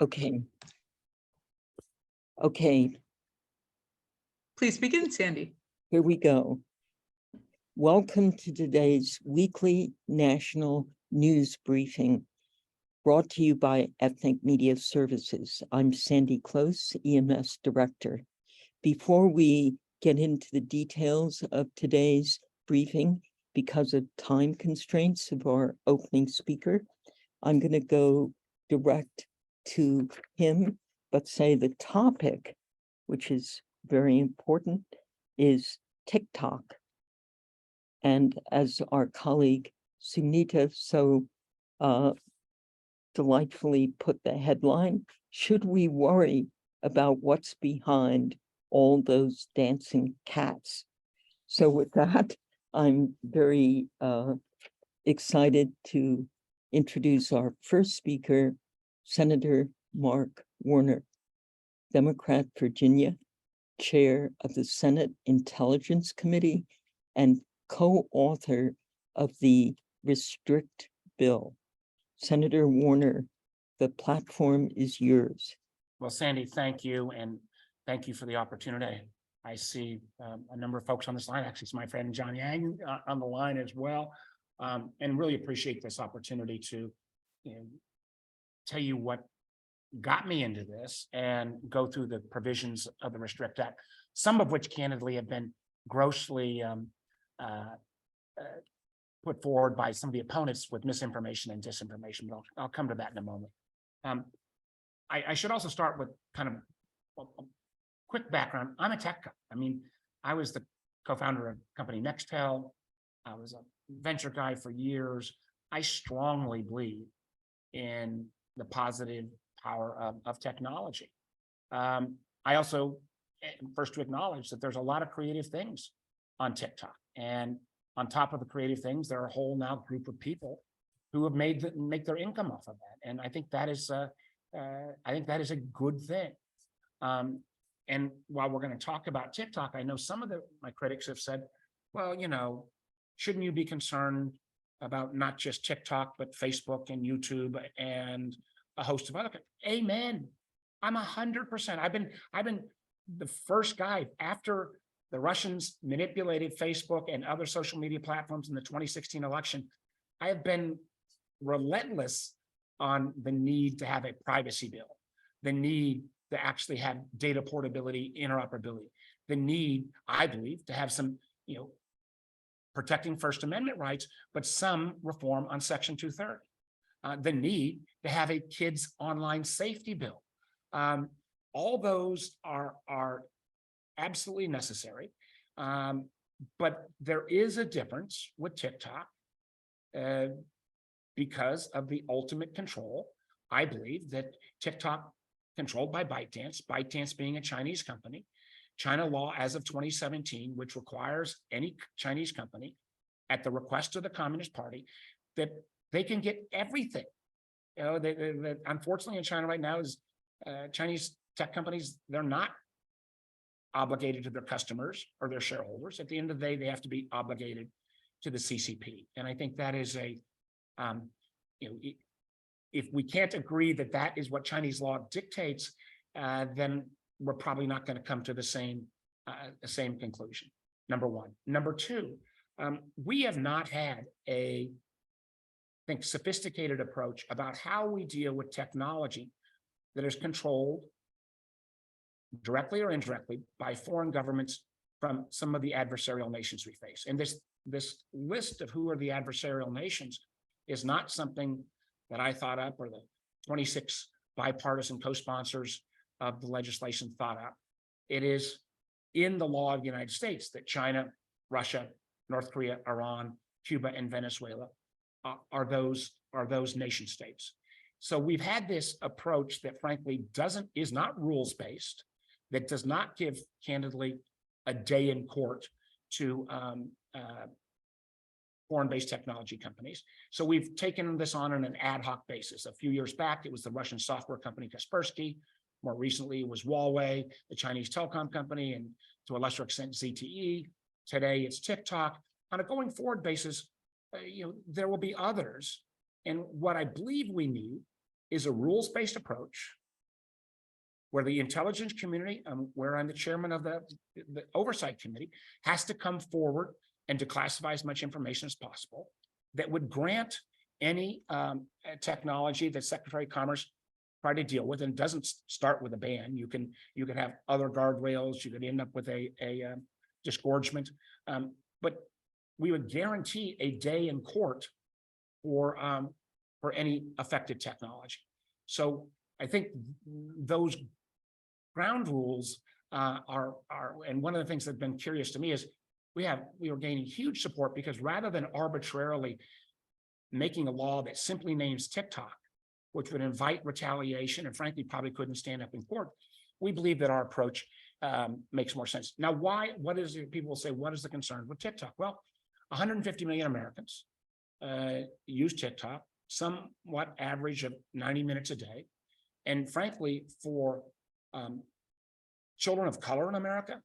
Okay. Okay, Please begin, Sandy. here we go. Welcome to today's weekly national news briefing brought to you by Ethnic Media Services. I'm Sandy Close, EMS Director. Before we get into the details of today's briefing, because of time constraints of our opening speaker, I'm going to go direct to him, but say the topic, which is very important, is TikTok. And as our colleague Sunita so delightfully put the headline, should we worry about what's behind all those dancing cats? So with that, I'm very excited to introduce our first speaker, Senator Mark Warner, Democrat, Virginia, Chair of the Senate Intelligence Committee and co-author of the Restrict Bill. Senator Warner, the platform is yours. Well, Sandy, thank you. And thank you for the opportunity. I see a number of folks on this line. Actually, it's my friend John Yang on the line as well. And really appreciate this opportunity to tell you what got me into this and go through the provisions of the Restrict Act, some of which candidly have been grossly put forward by some of the opponents with misinformation and disinformation, but I'll come to that in a moment. I should also start with kind of a quick background. I'm a tech guy. I mean, I was the co-founder of the company Nextel. I was a venture guy for years. I strongly believe in the positive power of technology. I also am first to acknowledge that there's a lot of creative things on TikTok, and on top of the creative things, there are a whole now group of people who have make their income off of that, and I think that is a good thing. And while we're going to talk about TikTok, I know some of my critics have said, well, shouldn't you be concerned about not just TikTok, but Facebook and YouTube and a host of other? Amen. I'm 100%. I've been the first guy after the Russians manipulated Facebook and other social media platforms in the 2016 election. I have been relentless on the need to have a privacy bill, the need to actually have data portability, interoperability, the need, I believe, to have some, protecting First Amendment rights, but some reform on Section 230. The need to have a kids online safety bill. All those are absolutely necessary. But there is a difference with TikTok because of the ultimate control. I believe that TikTok, controlled by ByteDance being a Chinese company, China law as of 2017, which requires any Chinese company at the request of the Communist Party that they can get everything. Unfortunately in China right now is Chinese tech companies, they're not obligated to their customers or their shareholders. At the end of the day, they have to be obligated to the CCP. And I think that is if we can't agree that that is what Chinese law dictates, then we're probably not going to come to the same conclusion. Number one. Number two, we have not had a sophisticated approach about how we deal with technology that is controlled directly or indirectly by foreign governments from some of the adversarial nations we face. And this list of who are the adversarial nations is not something that I thought up or the 26 bipartisan co-sponsors of the legislation thought up. It is in the law of the United States that China, Russia, North Korea, Iran, Cuba, and Venezuela are those nation states. So we've had this approach that frankly is not rules-based, that does not give, candidly, a day in court to foreign-based technology companies. So we've taken this on an ad hoc basis. A few years back, it was the Russian software company Kaspersky. More recently, it was Huawei, the Chinese telecom company, and to a lesser extent, ZTE. Today, it's TikTok. On a going forward basis, there will be others. And what I believe we need is a rules-based approach where the intelligence community, where I'm the chairman of the oversight committee, has to come forward and declassify as much information as possible that would grant any technology that Secretary of Commerce tried to deal with, and it doesn't start with a ban. You can have other guardrails. You could end up with a disgorgement, but we would guarantee a day in court for any affected technology. So I think those ground rules are, and one of the things that's been curious to me is we are gaining huge support because rather than arbitrarily making a law that simply names TikTok, which would invite retaliation and frankly probably couldn't stand up in court, we believe that our approach makes more sense. Now, what is it? People say, what is the concern with TikTok? Well, 150 million Americans use TikTok, somewhat average of 90 minutes a day. And frankly, for children of color in America,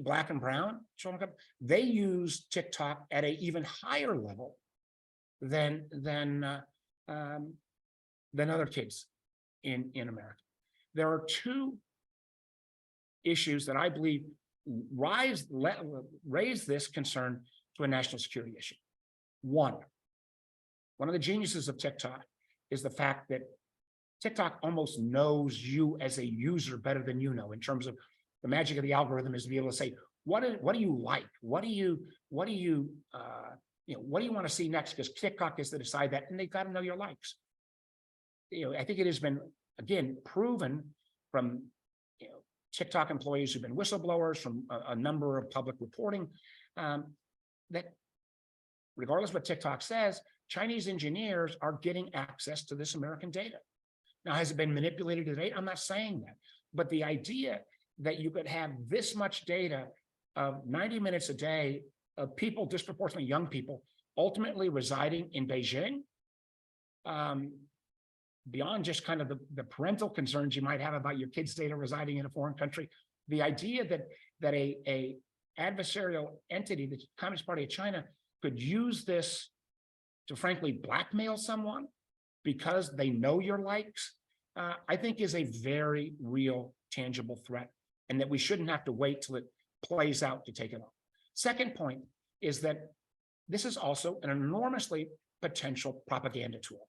Black and brown children, they use TikTok at an even higher level than other kids in America. There are two issues that I believe raise this concern to a national security issue. One of the geniuses of TikTok is the fact that TikTok almost knows you as a user better than you know, in terms of the magic of the algorithm is to be able to say, what do you like? What do you want to see next? Because TikTok is to decide that, and they've got to know your likes. I think it has been, again, proven from TikTok employees who've been whistleblowers, from a number of public reporting, that regardless of what TikTok says, Chinese engineers are getting access to this American data. Now, has it been manipulated to date? I'm not saying that, but the idea that you could have this much data of 90 minutes a day of people, disproportionately young people, ultimately residing in Beijing, beyond just kind of the parental concerns you might have about your kids' data residing in a foreign country, the idea that a adversarial entity, the Communist Party of China, could use this to frankly blackmail someone because they know your likes, I think is a very real, tangible threat, and that we shouldn't have to wait till it plays out to take it on. Second point is that this is also an enormously potential propaganda tool.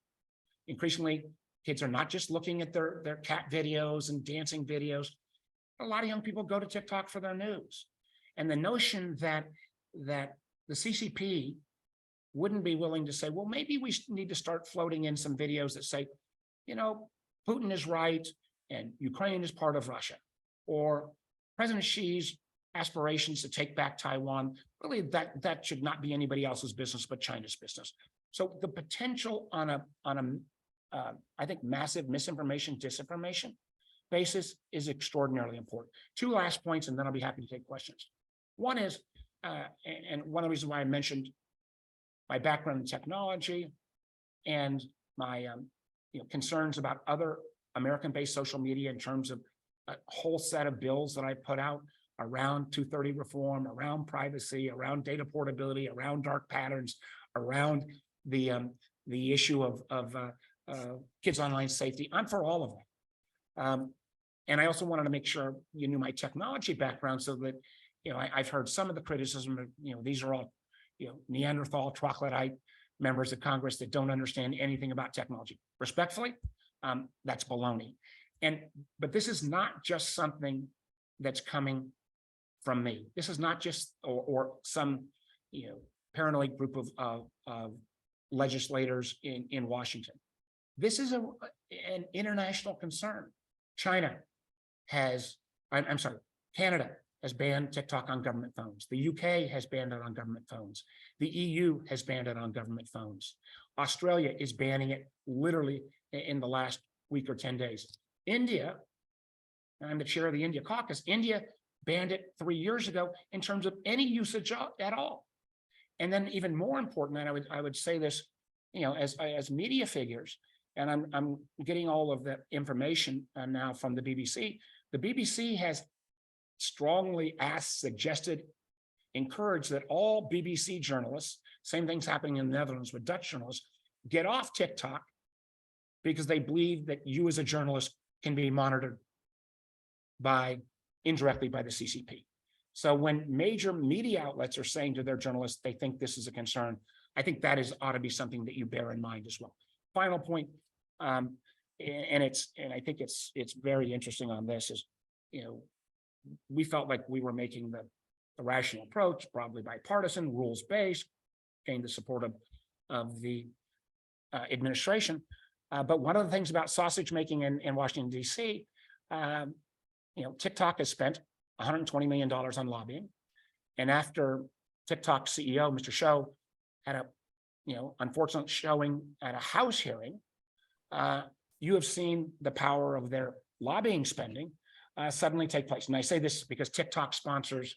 Increasingly, kids are not just looking at their cat videos and dancing videos. A lot of young people go to TikTok for their news. And the notion that the CCP wouldn't be willing to say, well, maybe we need to start floating in some videos that say, Putin is right and Ukraine is part of Russia, or President Xi's aspirations to take back Taiwan, really that should not be anybody else's business but China's business. So the potential on a I think massive misinformation, disinformation basis is extraordinarily important. Two last points, and then I'll be happy to take questions. One is, and one of the reasons why I mentioned my background in technology and my concerns about other American-based social media in terms of a whole set of bills that I put out around 230 reform, around privacy, around data portability, around dark patterns, around the issue of kids' online safety. I'm for all of them. And I also wanted to make sure you knew my technology background so that, I've heard some of the criticism of, these are all, Neanderthal troglodyte members of Congress that don't understand anything about technology. Respectfully, that's baloney. But this is not just something that's coming from me. This is not just, or some, paranoid group of legislators in Washington. This is an international concern. Canada has banned TikTok on government phones. The UK has banned it on government phones. The EU has banned it on government phones. Australia is banning it literally in the last week or 10 days. India, and I'm the chair of the India caucus, India banned it 3 years ago in terms of any usage at all. And then even more important, and I would say this, as media figures, and I'm getting all of the information now from the BBC. The BBC has strongly asked, suggested, encouraged that all BBC journalists, same thing's happening in the Netherlands with Dutch journalists, get off TikTok because they believe that you as a journalist can be monitored indirectly by the CCP. So when major media outlets are saying to their journalists, they think this is a concern, I think that ought to be something that you bear in mind as well. Final point, and I think it's very interesting on this is, we felt like we were making the rational approach, broadly bipartisan, rules-based, gained the support of the administration. But one of the things about sausage making in Washington, D.C., TikTok has spent $120 million on lobbying. And after TikTok CEO, Mr. Shou, had a unfortunate showing at a House hearing, you have seen the power of their lobbying spending suddenly take place. And I say this because TikTok sponsors,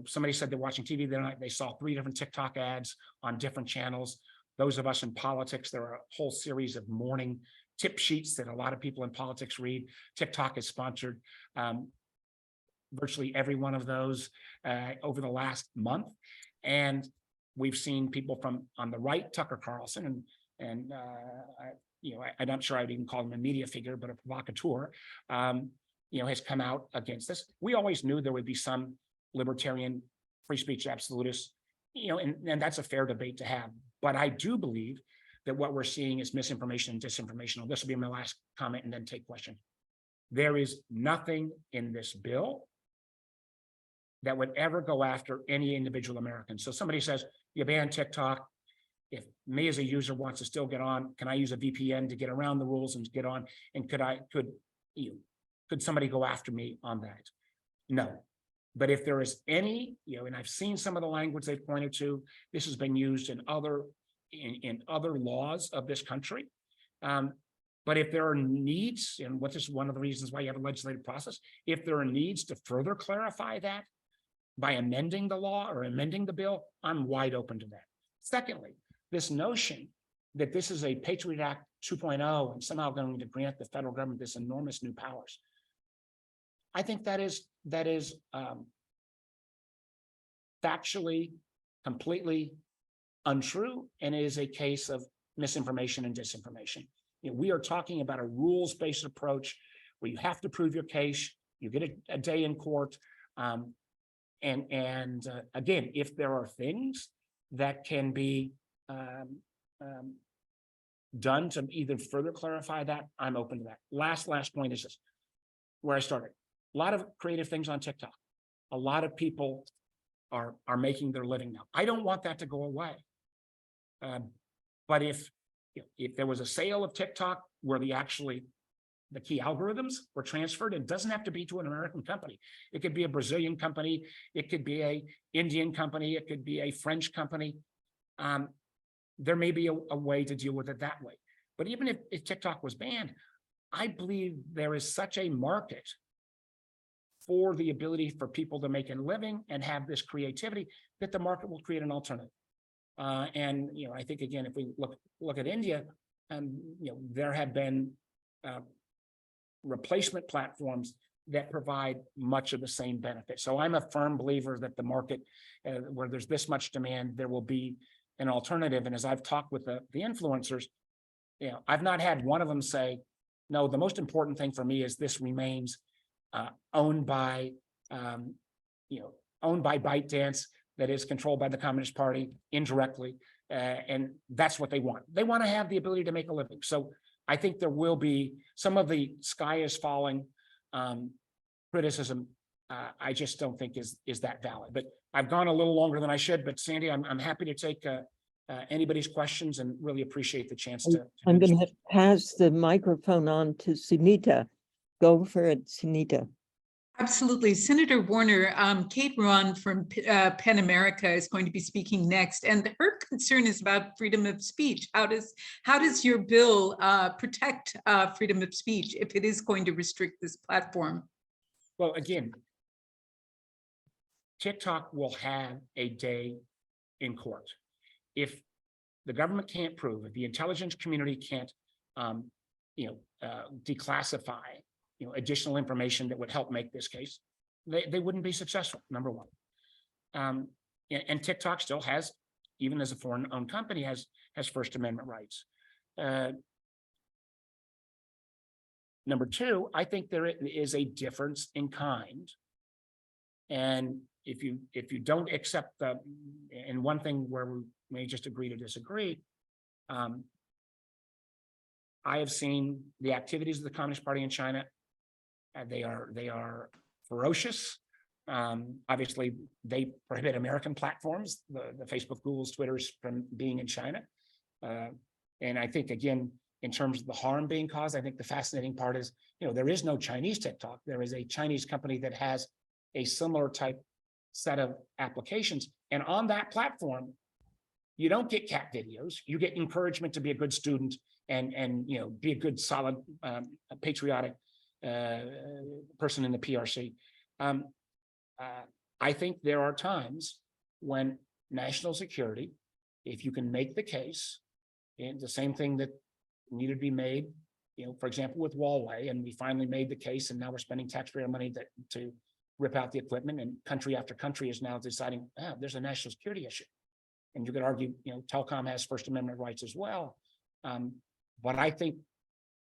somebody said they're watching TV the other night, they saw 3 different TikTok ads on different channels. Those of us in politics, there are a whole series of morning tip sheets that a lot of people in politics read. TikTok has sponsored virtually every one of those over the last month. And we've seen people from on the right, Tucker Carlson, and I'm not sure I'd even call him a media figure, but a provocateur, has come out against this. We always knew there would be some libertarian free speech absolutists, and that's a fair debate to have. But I do believe that what we're seeing is misinformation and disinformation. This will be my last comment and then take questions. There is nothing in this bill that would ever go after any individual American. So somebody says, you ban TikTok. If me as a user wants to still get on, can I use a VPN to get around the rules and get on? And could somebody go after me on that? No. But if there is any, and I've seen some of the language they've pointed to, this has been used in other laws of this country. But if there are needs, and what is one of the reasons why you have a legislative process, if there are needs to further clarify that by amending the law or amending the bill, I'm wide open to that. Secondly, this notion that this is a Patriot Act 2.0 and somehow going to grant the federal government this enormous new powers. I think that is factually completely untrue, and it is a case of misinformation and disinformation. We are talking about a rules-based approach where you have to prove your case, you get a day in court, and again, if there are things that can be done to either further clarify that, I'm open to that. Last point is this, where I started. A lot of creative things on TikTok. A lot of people are making their living now. I don't want that to go away. But if there was a sale of TikTok where the key algorithms were transferred, it doesn't have to be to an American company. It could be a Brazilian company. It could be an Indian company. It could be a French company. There may be a way to deal with it that way. But even if TikTok was banned, I believe there is such a market for the ability for people to make a living and have this creativity that the market will create an alternative. And I think again, if we look at India, there have been replacement platforms that provide much of the same benefit. So I'm a firm believer that the market, where there's this much demand, there will be an alternative. And as I've talked with the influencers, I've not had one of them say, no, the most important thing for me is this remains owned by ByteDance, that is controlled by the Communist Party indirectly, and that's what they want. They want to have the ability to make a living. So I think there will be some of the sky is falling criticism. I just don't think is that valid. But I've gone a little longer than I should. But Sandy, I'm happy to take anybody's questions and really appreciate the chance to. I'm going to pass the microphone on to Sunita. Go for it, Sunita. Absolutely. Senator Warner, Kate Ruane from PEN America is going to be speaking next, and her concern is about freedom of speech. How does your bill protect freedom of speech if it is going to restrict this platform? Well, again, TikTok will have a day in court. If the government can't prove, if the intelligence community can't, declassify additional information that would help make this case, they wouldn't be successful, number one. And TikTok still has, even as a foreign-owned company, has First Amendment rights. Number two, I think there is a difference in kind. And if you don't accept and one thing where we may just agree to disagree, I have seen the activities of the Communist Party in China. They are ferocious. Obviously, they prohibit American platforms, the Facebook, Google's, Twitter's from being in China. And I think, again, in terms of the harm being caused, I think the fascinating part is, there is no Chinese TikTok. There is a Chinese company that has a similar type set of applications. And on that platform, you don't get cat videos. You get encouragement to be a good student and be a good, solid, patriotic person in the PRC. I think there are times when national security, if you can make the case, and the same thing that needed to be made, for example, with Huawei, and we finally made the case, and now we're spending taxpayer money to rip out the equipment, and country after country is now deciding, there's a national security issue. And you could argue, telecom has First Amendment rights as well. But I think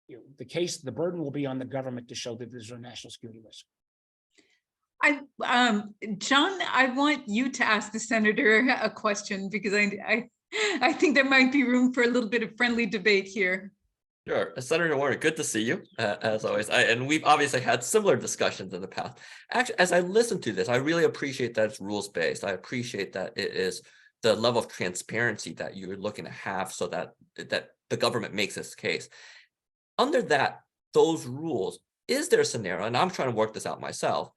the burden will be on the government to show that there's a national security risk. John, I want you to ask the senator a question, because I think there might be room for a little bit of friendly debate here. Sure. Senator Warner, good to see you, as always. And we've obviously had similar discussions in the past. Actually, as I listen to this, I really appreciate that it's rules-based. I appreciate that it is the level of transparency that you're looking to have so that the government makes its case. Under those rules, is there a scenario, and I'm trying to work this out myself,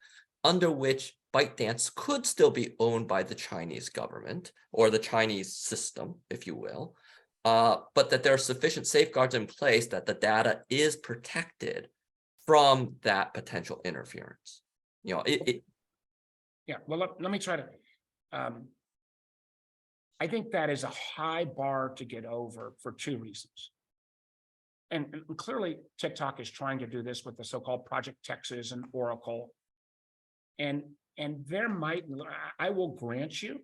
under which ByteDance could still be owned by the Chinese government or the Chinese system, if you will, but that there are sufficient safeguards in place that the data is protected from that potential interference? Yeah, well, let me try to, I think that is a high bar to get over for two reasons. And clearly TikTok is trying to do this with the so-called Project Texas and Oracle. And there might, I will grant you,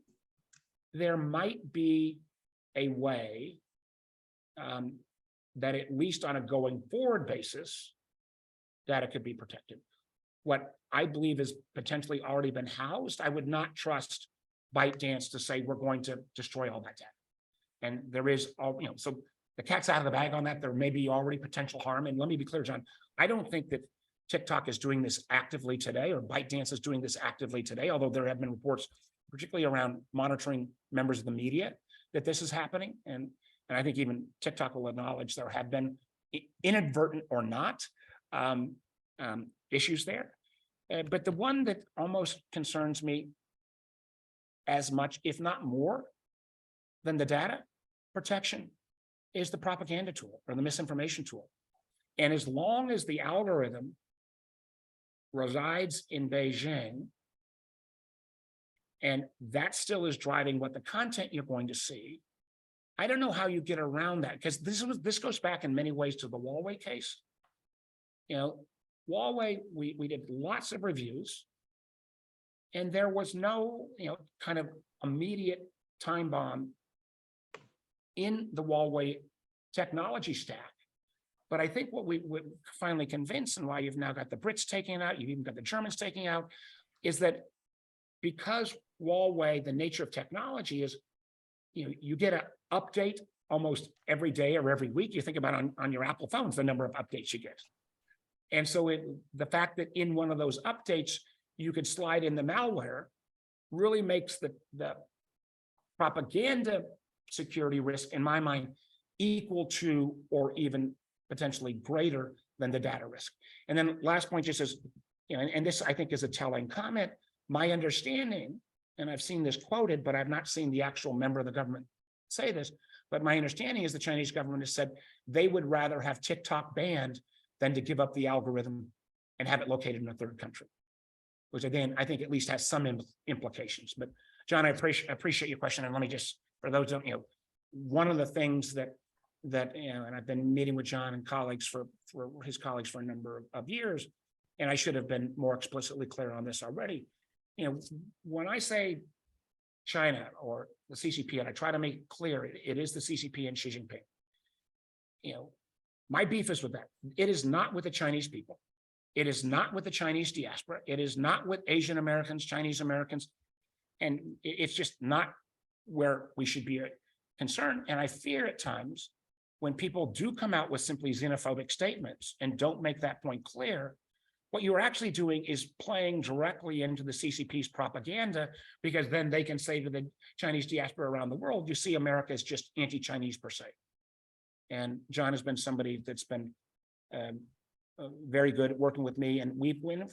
there might be a way that at least on a going forward basis, data could be protected. What I believe has potentially already been housed, I would not trust ByteDance to say we're going to destroy all that data. And there is so the cat's out of the bag on that. There may be already potential harm. And let me be clear, John, I don't think that TikTok is doing this actively today, or ByteDance is doing this actively today, although there have been reports, particularly around monitoring members of the media, that this is happening. And I think even TikTok will acknowledge there have been, inadvertent or not, issues there. But the one that almost concerns me as much, if not more, than the data protection is the propaganda tool or the misinformation tool. And as long as the algorithm resides in Beijing, and that still is driving what the content you're going to see, I don't know how you get around that, because this goes back in many ways to the Huawei case. Huawei, we did lots of reviews, and there was no kind of immediate time bomb in the Huawei technology stack. But I think what we finally convinced, and why you've now got the Brits taking it out, you've even got the Germans taking out, is that because Huawei, the nature of technology is, you get an update almost every day or every week. You think about on your Apple phones, the number of updates you get. And so the fact that in one of those updates, you could slide in the malware really makes the propaganda security risk, in my mind, equal to or even potentially greater than the data risk. And then last point just is, and this I think is a telling comment, my understanding, and I've seen this quoted, but I've not seen the actual member of the government say this, but my understanding is the Chinese government has said they would rather have TikTok banned than to give up the algorithm and have it located in a third country, which again, I think at least has some implications. But John, I appreciate your question. And let me just, for those who don't, one of the things that and I've been meeting with John and colleagues for his colleagues for a number of years, and I should have been more explicitly clear on this already. When I say China or the CCP, and I try to make clear it is the CCP and Xi Jinping. My beef is with that. It is not with the Chinese people. It is not with the Chinese diaspora. It is not with Asian Americans, Chinese Americans. And it's just not where we should be concerned. And I fear at times when people do come out with simply xenophobic statements and don't make that point clear, what you're actually doing is playing directly into the CCP's propaganda, because then they can say to the Chinese diaspora around the world, you see, America is just anti-Chinese per se. And John has been somebody that's been very good at working with me. And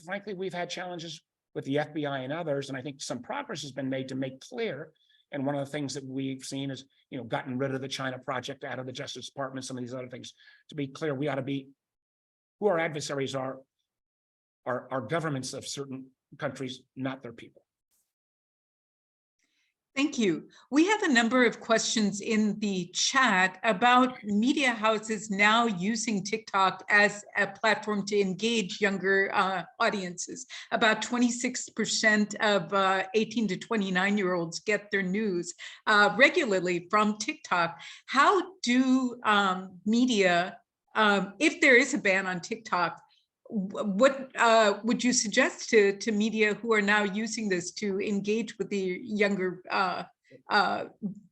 frankly, we've had challenges with the FBI and others. And I think some progress has been made to make clear. And one of the things that we've seen is, gotten rid of the China project out of the Justice Department, some of these other things. To be clear, we ought to be, who our adversaries are governments of certain countries, not their people. Thank you. We have a number of questions in the chat about media houses now using TikTok as a platform to engage younger audiences. About 26% of 18 to 29-year-olds get their news regularly from TikTok. How do media, if there is a ban on TikTok, what would you suggest to media who are now using this to engage with the younger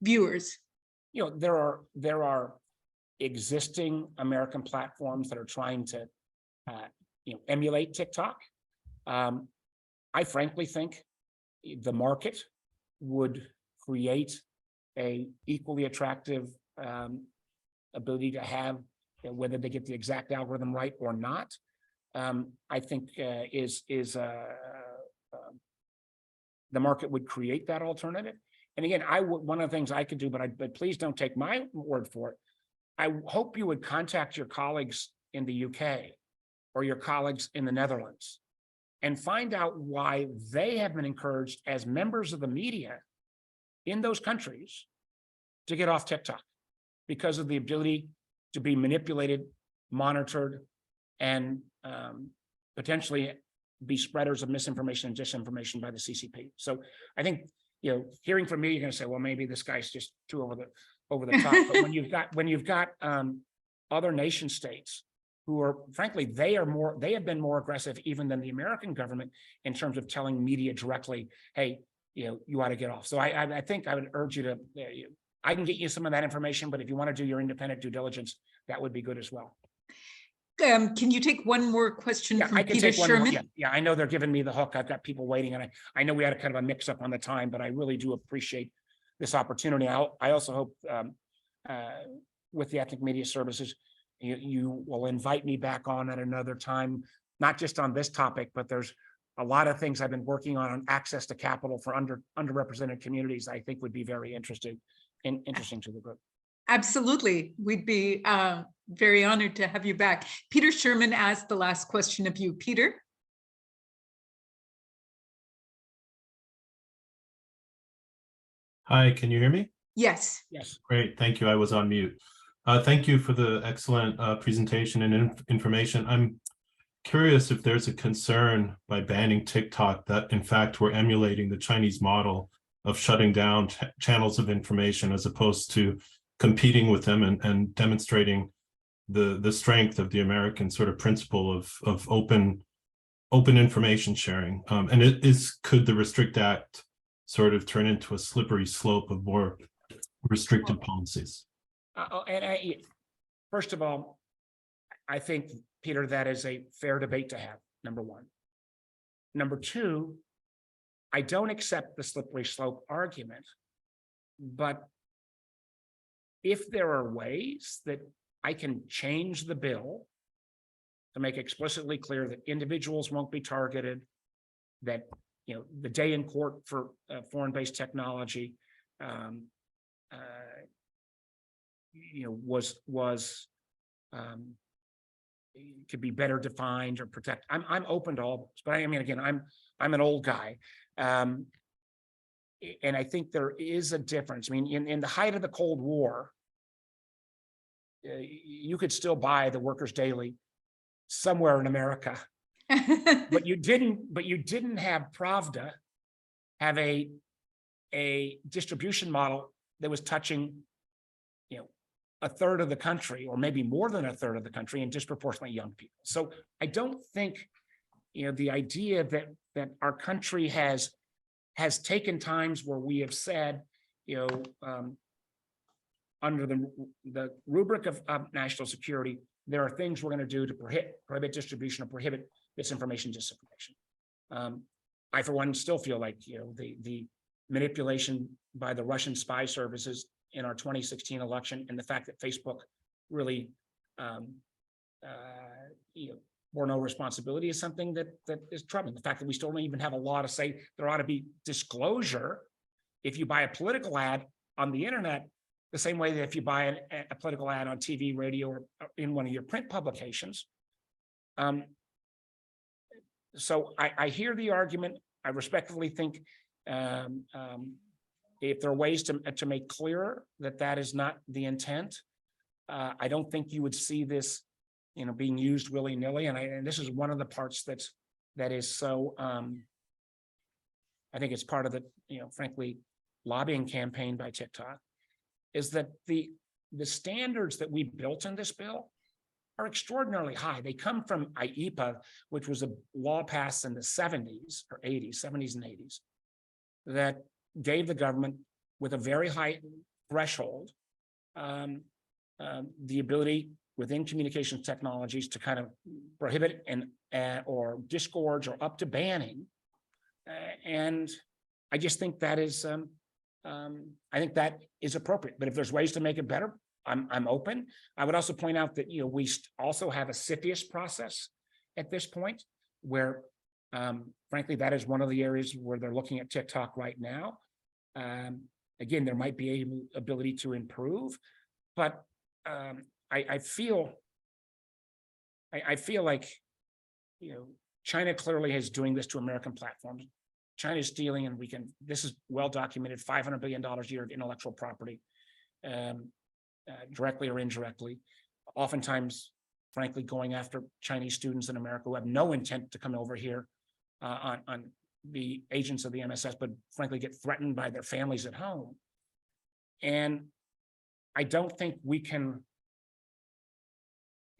viewers? There are existing American platforms that are trying to emulate TikTok. I frankly think the market would create a equally attractive ability to have, whether they get the exact algorithm right or not. I think the market would create that alternative. And again, one of the things I could do, but please don't take my word for it. I hope you would contact your colleagues in the UK or your colleagues in the Netherlands and find out why they have been encouraged as members of the media in those countries to get off TikTok because of the ability to be manipulated, monitored, and potentially be spreaders of misinformation and disinformation by the CCP. So I think, hearing from me, you're going to say, well, maybe this guy's just too over the top. But when you've got other nation states who are, frankly, they have been more aggressive even than the American government in terms of telling media directly, hey, you ought to get off. So I think I would urge you to, I can get you some of that information, but if you want to do your independent due diligence, that would be good as well. Can you take one more question from Peter Sherman? Yeah, I know they're giving me the hook. I've got people waiting, and I know we had a kind of a mix up on the time, but I really do appreciate this opportunity. I also hope with the Ethnic Media Services, you will invite me back on at another time, not just on this topic, but there's a lot of things I've been working on access to capital for underrepresented communities. I think would be very interesting to the group. Absolutely. We'd be very honored to have you back. Peter Sherman asked the last question of you. Peter? Hi, can you hear me? Yes. Yes. Great, thank you. I was on mute. Thank you for the excellent presentation and information. I'm curious if there's a concern by banning TikTok that in fact we're emulating the Chinese model of shutting down channels of information as opposed to competing with them and demonstrating the strength of the American sort of principle of open information sharing. And could the Restrict Act sort of turn into a slippery slope of more restricted policies? First of all, I think, Peter, that is a fair debate to have, number one. Number two, I don't accept the slippery slope argument, but if there are ways that I can change the bill to make explicitly clear that individuals won't be targeted, that the day in court for foreign-based technology could be better defined or protect. I'm open to all those, but I mean, again, I'm an old guy, and I think there is a difference. I mean, in the height of the Cold War, you could still buy the Workers' Daily somewhere in America, but you didn't have Pravda have a distribution model that was touching a third of the country, or maybe more than a third of the country, and disproportionately young people. So I don't think, the idea that our country has taken times where we have said, under the rubric of national security, there are things we're going to do to prohibit distribution or prohibit misinformation, disinformation. I, for one, still feel like, the manipulation by the Russian spy services in our 2016 election, and the fact that Facebook really, bore no responsibility, is something that is troubling. The fact that we still don't even have a law to say there ought to be disclosure if you buy a political ad on the internet, the same way that if you buy a political ad on TV, radio, or in one of your print publications. So I hear the argument. I respectfully think, if there are ways to make clearer that is not the intent, I don't think you would see this, being used willy-nilly. And this is one of the parts that is so, I think it's part of the, frankly, lobbying campaign by TikTok, is that the standards that we built in this bill are extraordinarily high. They come from IEPA, which was a law passed in the 70s or 80s, 70s and 80s, that gave the government, with a very high threshold, the ability within communications technologies to kind of prohibit or disgorge or up to banning. And I just think that is, I think that is appropriate. But if there's ways to make it better, I'm open. I would also point out that, we also have a CFIUS process at this point, where, frankly, that is one of the areas where they're looking at TikTok right now. Again, there might be an ability to improve, but I feel like, China clearly is doing this to American platforms. China is stealing, and this is well documented, $500 billion a year of intellectual property, directly or indirectly, oftentimes, frankly, going after Chinese students in America who have no intent to come over here on the agents of the MSS, but frankly get threatened by their families at home. And I don't think we can,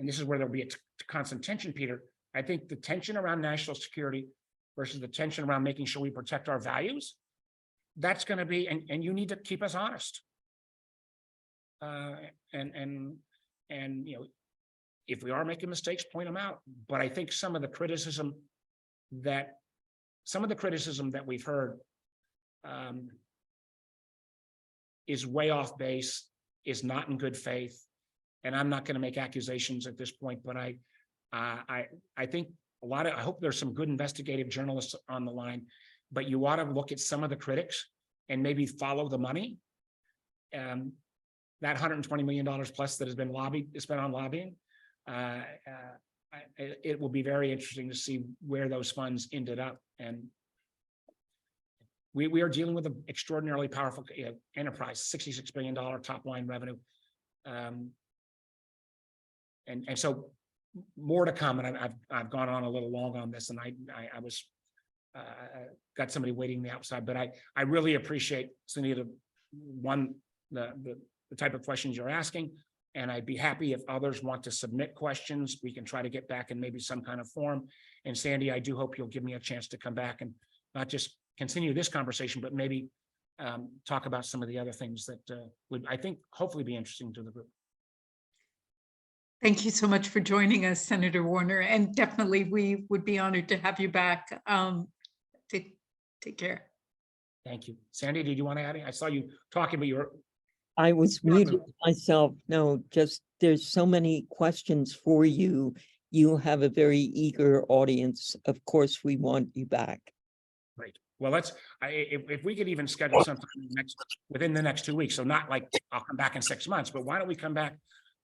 and this is where there'll be a constant tension, Peter. I think the tension around national security versus the tension around making sure we protect our values, that's going to be, and you need to keep us honest. If we are making mistakes, point them out. But I think some of the criticism that we've heard is way off base, is not in good faith. And I'm not going to make accusations at this point, but I think I hope there's some good investigative journalists on the line, but you ought to look at some of the critics and maybe follow the money. That $120 million plus that has been spent on lobbying. It will be very interesting to see where those funds ended up. And we are dealing with an extraordinarily powerful enterprise, $66 billion top line revenue. And so more to come. And I've gone on a little long on this, and I was got somebody waiting the outside, but I really appreciate, Sunita, the type of questions you're asking. And I'd be happy if others want to submit questions. We can try to get back in maybe some kind of form. And Sandy, I do hope you'll give me a chance to come back and not just continue this conversation, but maybe talk about some of the other things that would, I think, hopefully be interesting to the group. Thank you so much for joining us, Senator Warner. And definitely we would be honored to have you back. Take care. Thank you. Sandy, did you want to add anything? I saw you talking, but you were... I was muted myself. No, just there's so many questions for you. You have a very eager audience. Of course, we want you back. Great. Well, if we could even schedule something within the next 2 weeks. So not like I'll come back in 6 months, but why don't we come back?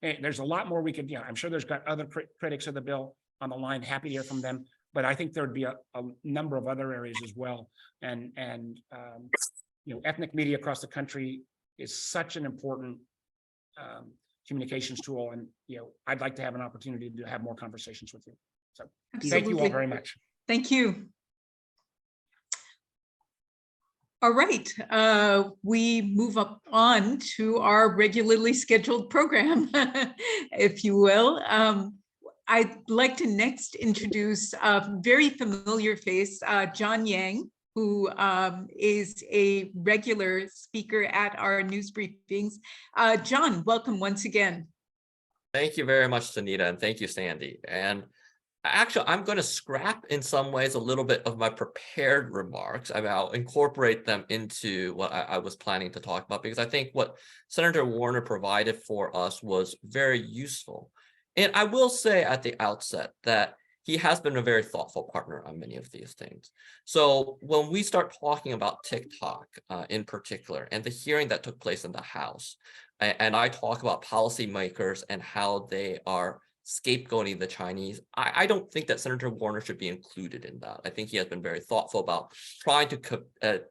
Hey, there's a lot more we could, I'm sure there's got other critics of the bill on the line. Happy to hear from them. But I think there'd be a number of other areas as well. And ethnic media across the country is such an important communications tool. And, I'd like to have an opportunity to have more conversations with you. So Thank you all very much. Thank you. All right, we move on to our regularly scheduled program, if you will. I'd like to next introduce a very familiar face, John Yang, who is a regular speaker at our news briefings. John, welcome once again. Thank you very much, Sunita, and thank you, Sandy. And actually, I'm going to scrap in some ways a little bit of my prepared remarks. I'll incorporate them into what I was planning to talk about, because I think what Senator Warner provided for us was very useful. And I will say at the outset that he has been a very thoughtful partner on many of these things. So when we start talking about TikTok in particular, and the hearing that took place in the House, and I talk about policymakers and how they are scapegoating the Chinese, I don't think that Senator Warner should be included in that. I think he has been very thoughtful about trying to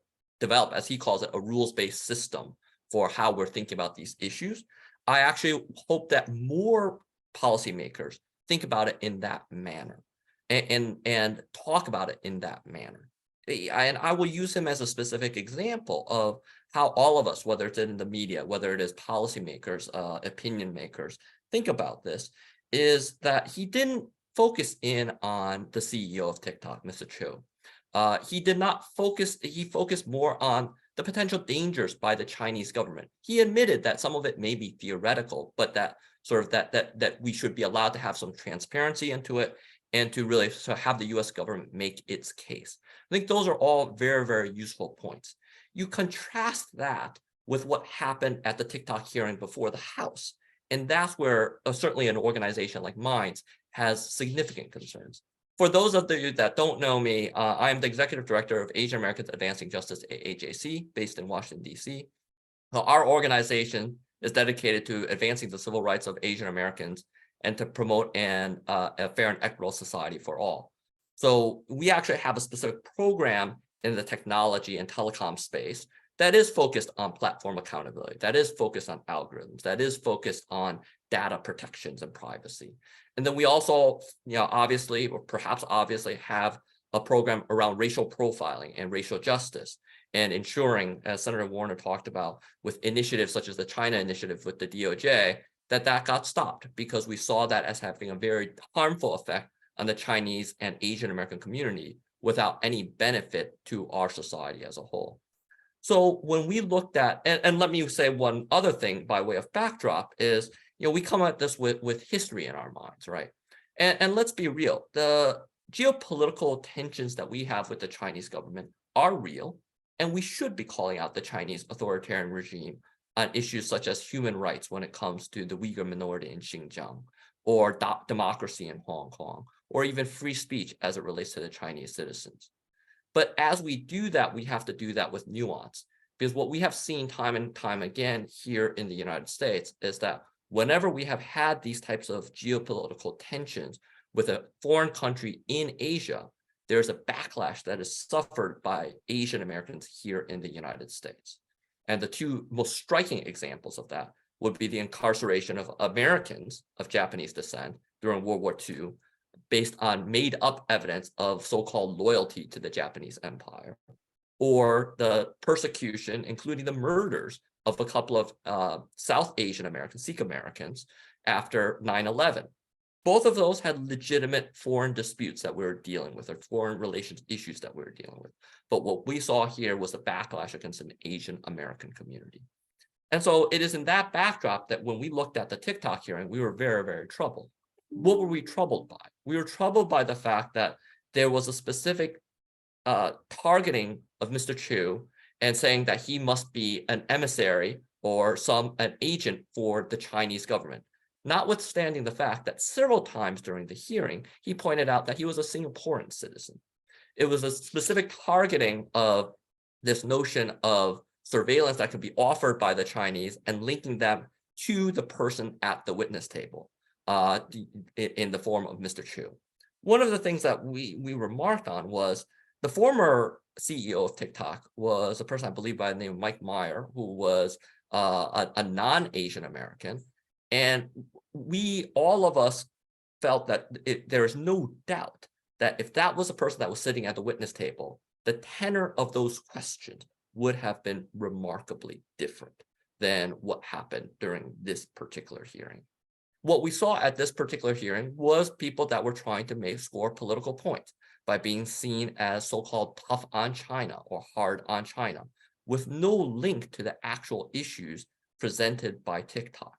develop, as he calls it, a rules-based system for how we're thinking about these issues. I actually hope that more policymakers think about it in that manner and talk about it in that manner. And I will use him as a specific example of how all of us, whether it's in the media, whether it is policymakers, opinion makers, think about this, is that he didn't focus in on the CEO of TikTok, Mr. Chiu. He did not focus, he focused more on the potential dangers by the Chinese government. He admitted that some of it may be theoretical, but that sort of that we should be allowed to have some transparency into it and to really have the US government make its case. I think those are all very, very useful points. You contrast that with what happened at the TikTok hearing before the House. And that's where certainly an organization like mine has significant concerns. For those of you that don't know me, I am the executive director of Asian Americans Advancing Justice, AAJC, based in Washington, D.C. Our organization is dedicated to advancing the civil rights of Asian Americans and to promote a fair and equitable society for all. So we actually have a specific program in the technology and telecom space that is focused on platform accountability, that is focused on algorithms, that is focused on data protections and privacy. And then we also, obviously, or perhaps obviously, have a program around racial profiling and racial justice, and ensuring, as Senator Warner talked about, with initiatives such as the China initiative with the DOJ, that got stopped because we saw that as having a very harmful effect on the Chinese and Asian American community without any benefit to our society as a whole. So when we looked at, and let me say one other thing by way of backdrop is, we come at this with history in our minds, right? And let's be real, the geopolitical tensions that we have with the Chinese government are real, and we should be calling out the Chinese authoritarian regime on issues such as human rights when it comes to the Uyghur minority in Xinjiang, or democracy in Hong Kong, or even free speech as it relates to the Chinese citizens. But as we do that, we have to do that with nuance, because what we have seen time and time again here in the United States is that whenever we have had these types of geopolitical tensions with a foreign country in Asia, there's a backlash that is suffered by Asian Americans here in the United States. And the two most striking examples of that would be the incarceration of Americans of Japanese descent during World War II, based on made-up evidence of so-called loyalty to the Japanese Empire, or the persecution, including the murders of a couple of South Asian Americans, Sikh Americans, after 9/11. Both of those had legitimate foreign disputes that we were dealing with, or foreign relations issues that we were dealing with. But what we saw here was a backlash against an Asian American community. And so it is in that backdrop that when we looked at the TikTok hearing, we were very, very troubled. What were we troubled by? We were troubled by the fact that there was a specific targeting of Mr. Chiu and saying that he must be an emissary or an agent for the Chinese government, notwithstanding the fact that several times during the hearing, he pointed out that he was a Singaporean citizen. It was a specific targeting of this notion of surveillance that could be offered by the Chinese and linking them to the person at the witness table in the form of Mr. Chiu. One of the things that we remarked on was the former CEO of TikTok was a person, I believe, by the name of Mike Meyer, who was a non-Asian American. And all of us felt that there is no doubt that if that was a person that was sitting at the witness table, the tenor of those questions would have been remarkably different than what happened during this particular hearing. What we saw at this particular hearing was people that were trying to score political points by being seen as so-called tough on China or hard on China, with no link to the actual issues presented by TikTok.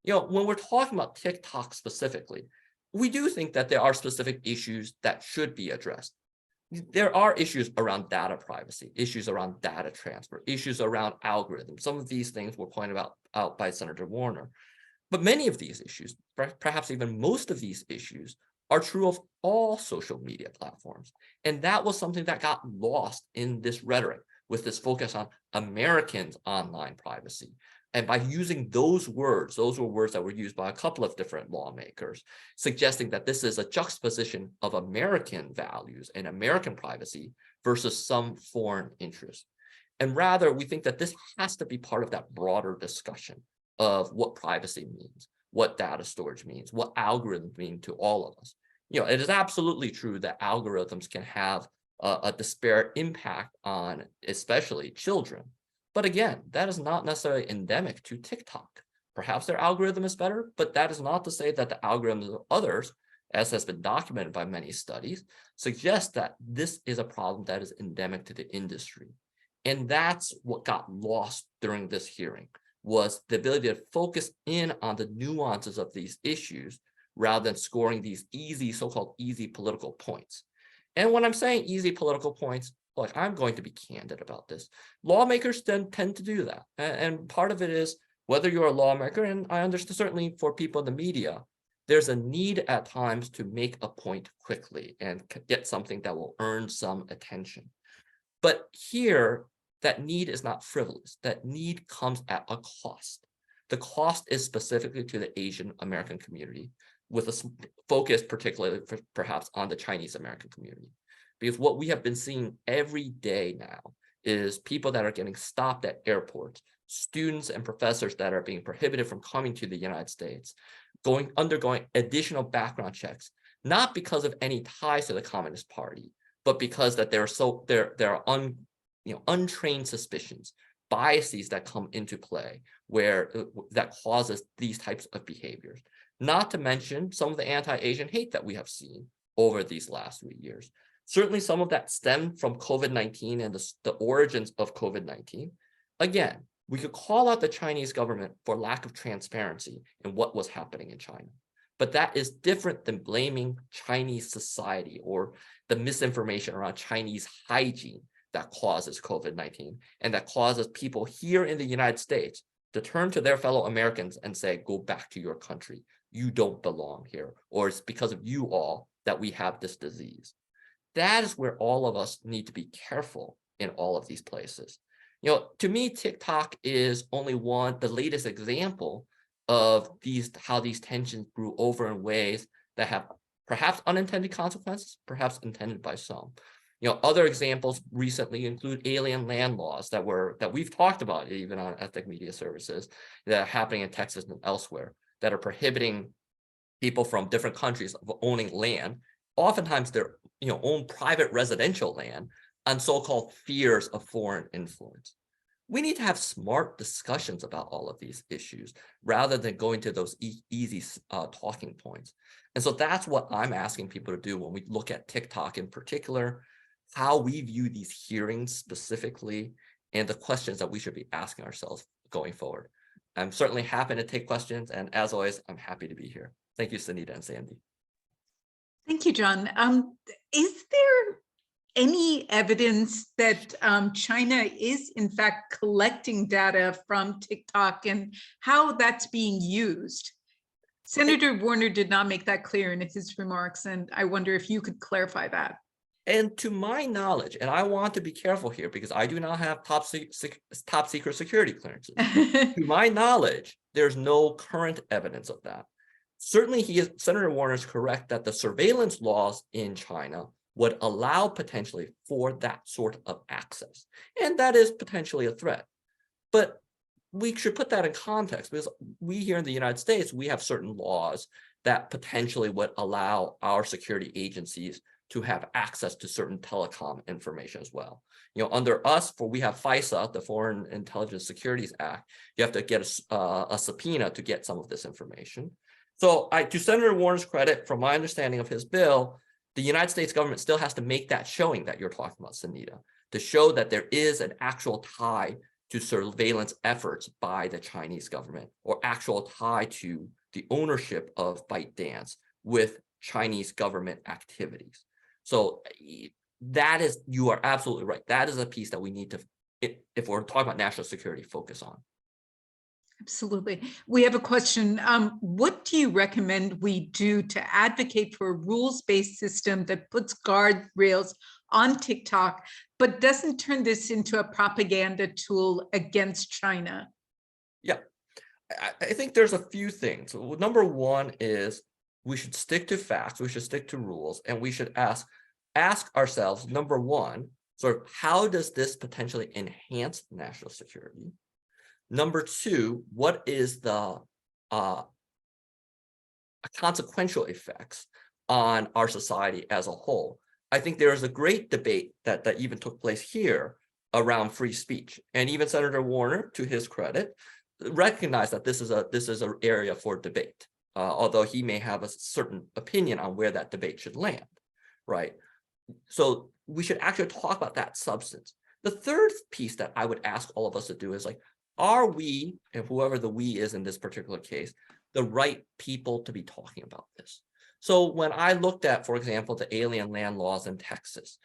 When we're talking about TikTok specifically, we do think that there are specific issues that should be addressed. There are issues around data privacy, issues around data transfer, issues around algorithms. Some of these things were pointed out by Senator Warner. But many of these issues, perhaps even most of these issues, are true of all social media platforms. And that was something that got lost in this rhetoric with this focus on Americans' online privacy. And by using those were words that were used by a couple of different lawmakers, suggesting that this is a juxtaposition of American values and American privacy versus some foreign interest. And rather, we think that this has to be part of that broader discussion of what privacy means, what data storage means, what algorithms mean to all of us. It is absolutely true that algorithms can have a disparate impact on especially children. But again, that is not necessarily endemic to TikTok. Perhaps their algorithm is better, but that is not to say that the algorithms of others, as has been documented by many studies, suggest that this is a problem that is endemic to the industry. And that's what got lost during this hearing, was the ability to focus in on the nuances of these issues rather than scoring these so-called easy political points. And when I'm saying easy political points, look, I'm going to be candid about this. Lawmakers tend to do that. And part of it is whether you're a lawmaker, and I understand certainly for people in the media, there's a need at times to make a point quickly and get something that will earn some attention. But here, that need is not frivolous. That need comes at a cost. The cost is specifically to the Asian American community, with a focus particularly perhaps on the Chinese American community. Because what we have been seeing every day now is people that are getting stopped at airports, students and professors that are being prohibited from coming to the United States, undergoing additional background checks, not because of any ties to the Communist Party, but because that there are untrained suspicions, biases that come into play that causes these types of behaviors. Not to mention some of the anti-Asian hate that we have seen over these last 3 years. Certainly some of that stemmed from COVID-19 and the origins of COVID-19. Again, we could call out the Chinese government for lack of transparency in what was happening in China. But that is different than blaming Chinese society or the misinformation around Chinese hygiene that causes COVID-19 and that causes people here in the United States to turn to their fellow Americans and say, go back to your country. You don't belong here, or it's because of you all that we have this disease. That is where all of us need to be careful in all of these places. To me, TikTok is only the latest example of how these tensions grew over in ways that have perhaps unintended consequences, perhaps intended by some. Other examples recently include alien land laws that we've talked about even on Ethnic Media Services that are happening in Texas and elsewhere that are prohibiting people from different countries of owning land, oftentimes their own private residential land, on so-called fears of foreign influence. We need to have smart discussions about all of these issues rather than going to those easy talking points. And so that's what I'm asking people to do when we look at TikTok in particular, how we view these hearings specifically, and the questions that we should be asking ourselves going forward. I'm certainly happy to take questions, and as always, I'm happy to be here. Thank you, Sunita and Sandy. Thank you, John. Is there any evidence that China is in fact collecting data from TikTok and how that's being used? Senator Warner did not make that clear in his remarks, and I wonder if you could clarify that. And to my knowledge, and I want to be careful here because I do not have top secret security clearances. To my knowledge, there's no current evidence of that. Certainly, Senator Warner is correct that the surveillance laws in China would allow potentially for that sort of access. And that is potentially a threat. But we should put that in context because we here in the United States, we have certain laws that potentially would allow our security agencies to have access to certain telecom information as well. Under us, we have FISA, the Foreign Intelligence Securities Act, you have to get a subpoena to get some of this information. So to Senator Warner's credit, from my understanding of his bill, the United States government still has to make that showing that you're talking about, Sunita, to show that there is an actual tie to surveillance efforts by the Chinese government, or actual tie to the ownership of ByteDance with Chinese government activities. So that is, you are absolutely right. That is a piece that we need to, if we're talking about national security, focus on. Absolutely. We have a question. What do you recommend we do to advocate for a rules-based system that puts guardrails on TikTok, but doesn't turn this into a propaganda tool against China? Yeah, I think there's a few things. Number one is we should stick to facts, we should stick to rules, and we should ask ourselves, number one, sort of how does this potentially enhance national security? Number two, what is the consequential effects on our society as a whole? I think there is a great debate that even took place here around free speech, and even Senator Warner, to his credit, recognized that this is an area for debate, although he may have a certain opinion on where that debate should land, right? So we should actually talk about that substance. The third piece that I would ask all of us to do is like, are we, and whoever the we is in this particular case, the right people to be talking about this? So when I looked at, for example, the alien land laws in Texas,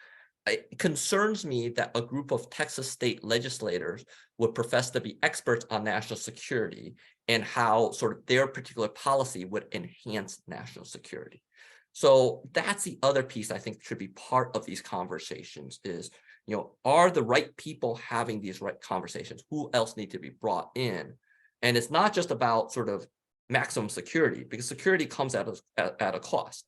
it concerns me that a group of Texas state legislators would profess to be experts on national security and how sort of their particular policy would enhance national security. So that's the other piece I think should be part of these conversations is, are the right people having these right conversations? Who else need to be brought in? And it's not just about sort of maximum security, because security comes at a cost.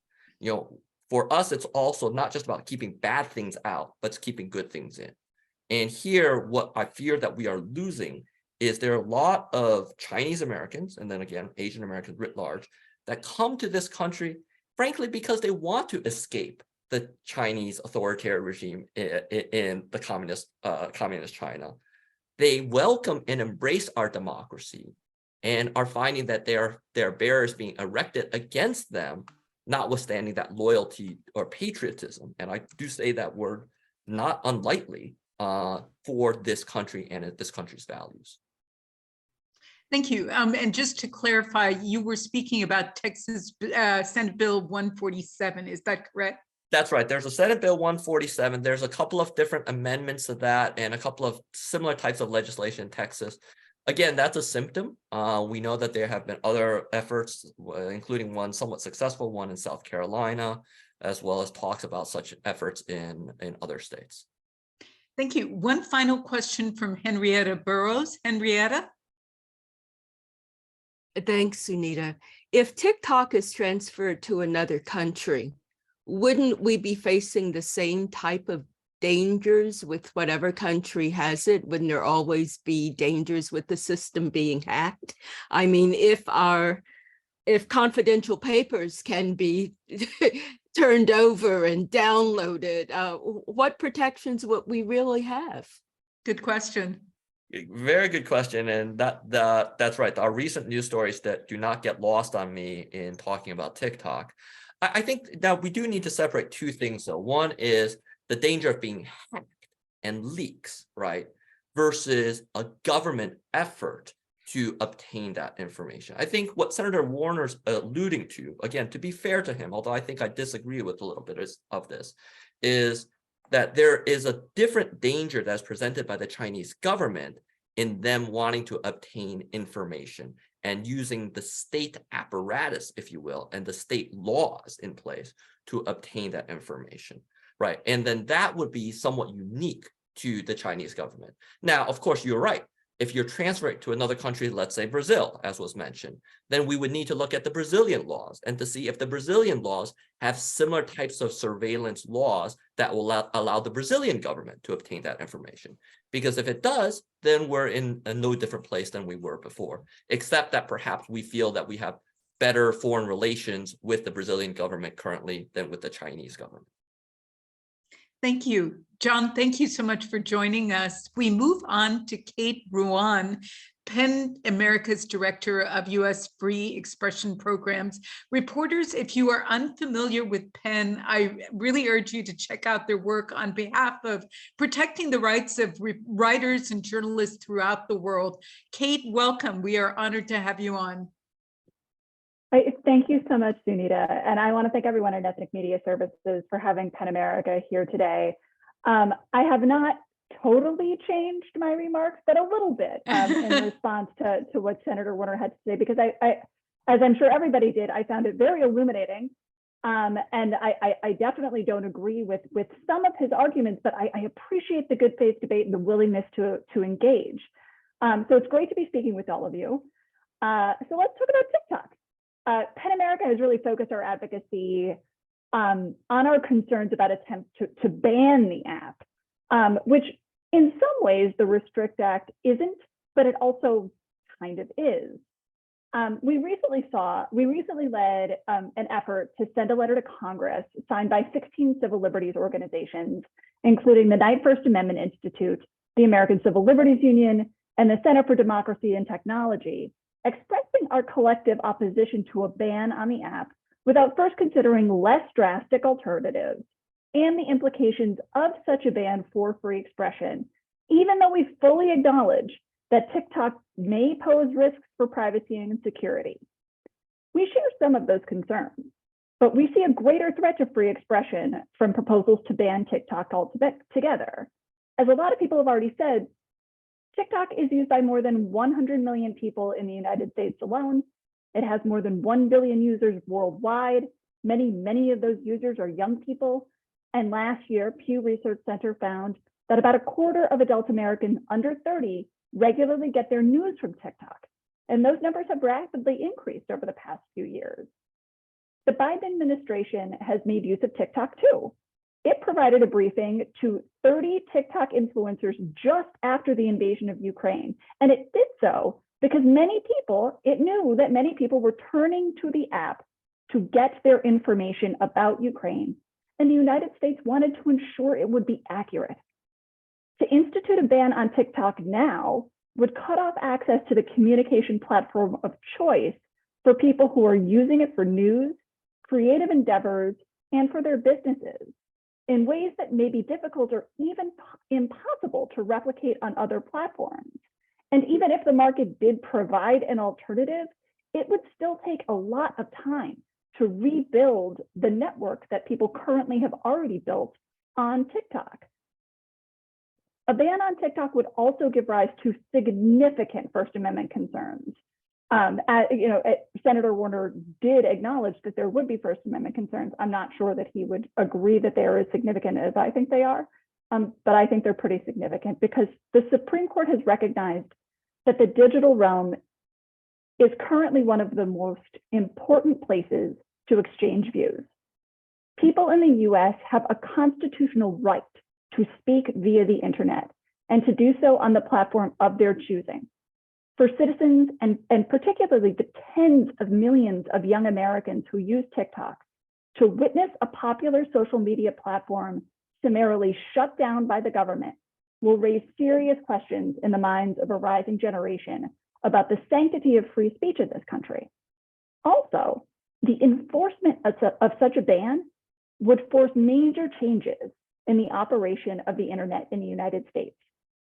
For us, it's also not just about keeping bad things out, but it's keeping good things in. And here, what I fear that we are losing is there are a lot of Chinese Americans, and then again, Asian Americans writ large, that come to this country, frankly, because they want to escape the Chinese authoritarian regime in the communist China. They welcome and embrace our democracy and are finding that there are barriers being erected against them, notwithstanding that loyalty or patriotism. And I do say that word not unlightly for this country and this country's values. Thank you. And just to clarify, you were speaking about Texas Senate Bill 147. Is that correct? That's right. There's a Senate Bill 147. There's a couple of different amendments to that and a couple of similar types of legislation in Texas. Again, that's a symptom. We know that there have been other efforts, including one somewhat successful one in South Carolina, as well as talks about such efforts in other states. Thank you. One final question from Henrietta Burrows. Henrietta? Thanks, Sunita. If TikTok is transferred to another country, wouldn't we be facing the same type of dangers with whatever country has it? Wouldn't there always be dangers with the system being hacked? I mean, if confidential papers can be turned over and downloaded, what protections would we really have? Good question. Very good question, and that's right. Our recent news stories that do not get lost on me in talking about TikTok. I think now we do need to separate two things though. One is the danger of being hacked and leaks, right? Versus a government effort to obtain that information. I think what Senator Warner's alluding to, again, to be fair to him, although I think I disagree with a little bit of this, is that there is a different danger that's presented by the Chinese government in them wanting to obtain information and using the state apparatus, if you will, and the state laws in place to obtain that information, right? And then that would be somewhat unique to the Chinese government. Now, of course, you're right. If you're transferring to another country, let's say Brazil, as was mentioned, then we would need to look at the Brazilian laws and to see if the Brazilian laws have similar types of surveillance laws that will allow the Brazilian government to obtain that information. Because if it does, then we're in a no different place than we were before, except that perhaps we feel that we have better foreign relations with the Brazilian government currently than with the Chinese government. Thank you. John, thank you so much for joining us. We move on to Kate Ruane, PEN America's Director of U.S. Free Expression Programs. Reporters, if you are unfamiliar with PEN, I really urge you to check out their work on behalf of protecting the rights of writers and journalists throughout the world. Kate, welcome. We are honored to have you on. Thank you so much, Sunita. And I want to thank everyone at Ethnic Media Services for having PEN America here today. I have not totally changed my remarks, but a little bit in response to what Senator Warner had to say, because I, as I'm sure everybody did, I found it very illuminating. And I definitely don't agree with some of his arguments, but I appreciate the good faith debate and the willingness to engage. So it's great to be speaking with all of you. So let's talk about TikTok. PEN America has really focused our advocacy on our concerns about attempts to ban the app, which in some ways the Restrict Act isn't, but it also kind of is. We recently led an effort to send a letter to Congress signed by 16 civil liberties organizations, including the Knight First Amendment Institute, the American Civil Liberties Union, and the Center for Democracy and Technology, expressing our collective opposition to a ban on the app without first considering less drastic alternatives and the implications of such a ban for free expression, even though we fully acknowledge that TikTok may pose risks for privacy and security. We share some of those concerns, but we see a greater threat to free expression from proposals to ban TikTok altogether. As a lot of people have already said, TikTok is used by more than 100 million people in the United States alone. It has more than 1 billion users worldwide. Many of those users are young people. And last year, Pew Research Center found that about a quarter of adult Americans under 30 regularly get their news from TikTok. And those numbers have rapidly increased over the past few years. The Biden administration has made use of TikTok too. It provided a briefing to 30 TikTok influencers just after the invasion of Ukraine. And it did so because it knew that many people were turning to the app to get their information about Ukraine. And the United States wanted to ensure it would be accurate. To institute a ban on TikTok now would cut off access to the communication platform of choice for people who are using it for news, creative endeavors, and for their businesses, in ways that may be difficult or even impossible to replicate on other platforms. And even if the market did provide an alternative, it would still take a lot of time to rebuild the network that people currently have already built on TikTok. A ban on TikTok would also give rise to significant First Amendment concerns. Senator Warner did acknowledge that there would be First Amendment concerns. I'm not sure that he would agree that they are as significant as I think they are, but I think they're pretty significant because the Supreme Court has recognized that the digital realm is currently one of the most important places to exchange views. People in the US have a constitutional right to speak via the internet and to do so on the platform of their choosing. For citizens and particularly the tens of millions of young Americans who use TikTok, to witness a popular social media platform summarily shut down by the government will raise serious questions in the minds of a rising generation about the sanctity of free speech in this country. Also, the enforcement of such a ban would force major changes in the operation of the internet in the United States,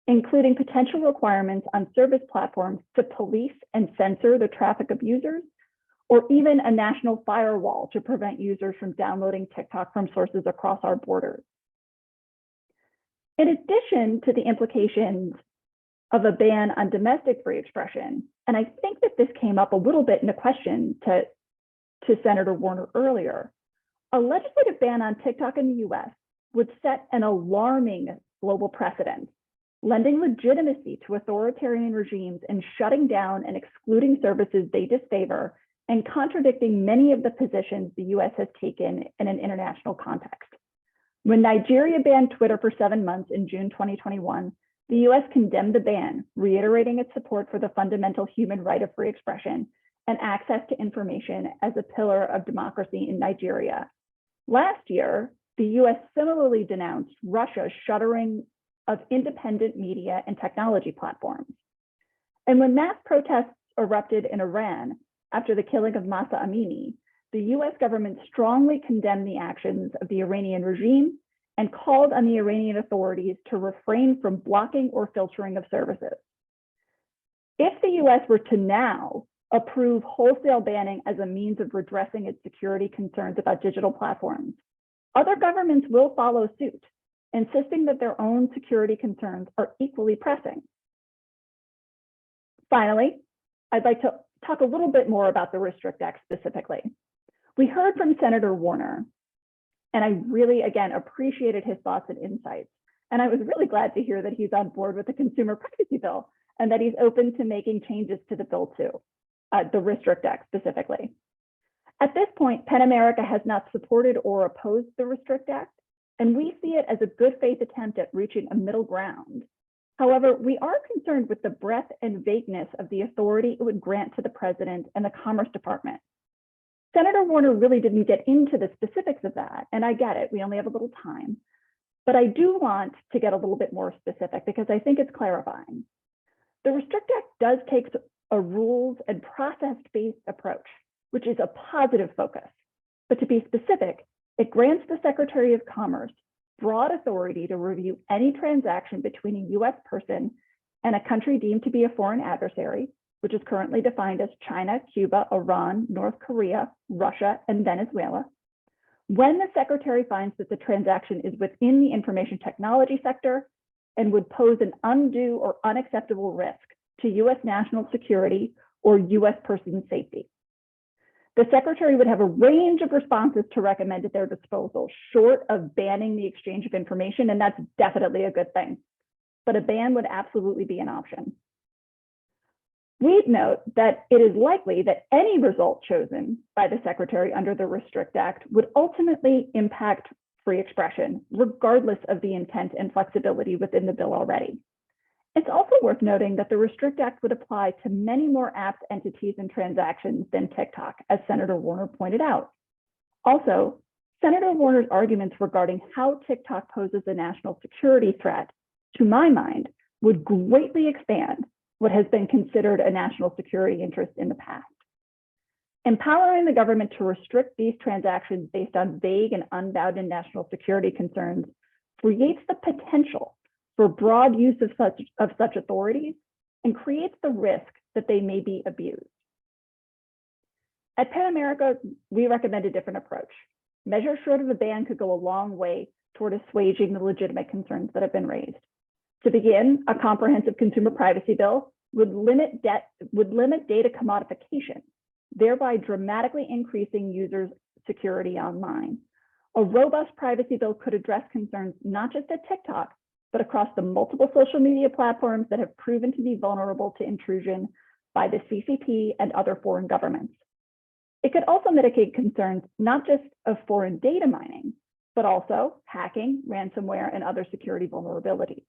including potential requirements on service platforms to police and censor the traffic of users, or even a national firewall to prevent users from downloading TikTok from sources across our borders. In addition to the implications of a ban on domestic free expression, and I think that this came up a little bit in a question to Senator Warner earlier, a legislative ban on TikTok in the US would set an alarming global precedent, lending legitimacy to authoritarian regimes and shutting down and excluding services they disfavor and contradicting many of the positions the US has taken in an international context. When Nigeria banned Twitter for 7 months in June 2021, the US condemned the ban, reiterating its support for the fundamental human right of free expression and access to information as a pillar of democracy in Nigeria. Last year, The US similarly denounced Russia's shuttering of independent media and technology platforms. And when mass protests erupted in Iran after the killing of Mahsa Amini, the US government strongly condemned the actions of the Iranian regime and called on the Iranian authorities to refrain from blocking or filtering of services. If the US were to now approve wholesale banning as a means of redressing its security concerns about digital platforms, other governments will follow suit, insisting that their own security concerns are equally pressing. Finally, I'd like to talk a little bit more about the Restrict Act specifically. We heard from Senator Warner, and I really, again, appreciated his thoughts and insights. And I was really glad to hear that he's on board with the consumer privacy bill and that he's open to making changes to the bill too, the Restrict Act specifically. At this point, PEN America has not supported or opposed the Restrict Act, and we see it as a good faith attempt at reaching a middle ground. However, we are concerned with the breadth and vagueness of the authority it would grant to the president and the Commerce Department. Senator Warner really didn't get into the specifics of that, and I get it, we only have a little time. But I do want to get a little bit more specific because I think it's clarifying. The Restrict Act does take a rules and process-based approach, which is a positive focus. But to be specific, it grants the Secretary of Commerce broad authority to review any transaction between a US person and a country deemed to be a foreign adversary, which is currently defined as China, Cuba, Iran, North Korea, Russia, and Venezuela. When the Secretary finds that the transaction is within the information technology sector and would pose an undue or unacceptable risk to US national security or US person safety. The Secretary would have a range of responses to recommend at their disposal, short of banning the exchange of information, and that's definitely a good thing. But a ban would absolutely be an option. We'd note that it is likely that any result chosen by the Secretary under the Restrict Act would ultimately impact free expression, regardless of the intent and flexibility within the bill already. It's also worth noting that the Restrict Act would apply to many more apps, entities, and transactions than TikTok, as Senator Warner pointed out. Also, Senator Warner's arguments regarding how TikTok poses a national security threat, to my mind, would greatly expand what has been considered a national security interest in the past. Empowering the government to restrict these transactions based on vague and unbounded national security concerns creates the potential for broad use of such authorities and creates the risk that they may be abused. At PEN America, we recommend a different approach. Measures short of a ban could go a long way toward assuaging the legitimate concerns that have been raised. To begin, a comprehensive consumer privacy bill would limit data commodification, thereby dramatically increasing users' security online. A robust privacy bill could address concerns not just at TikTok, but across the multiple social media platforms that have proven to be vulnerable to intrusion by the CCP and other foreign governments. It could also mitigate concerns not just of foreign data mining, but also hacking, ransomware, and other security vulnerabilities.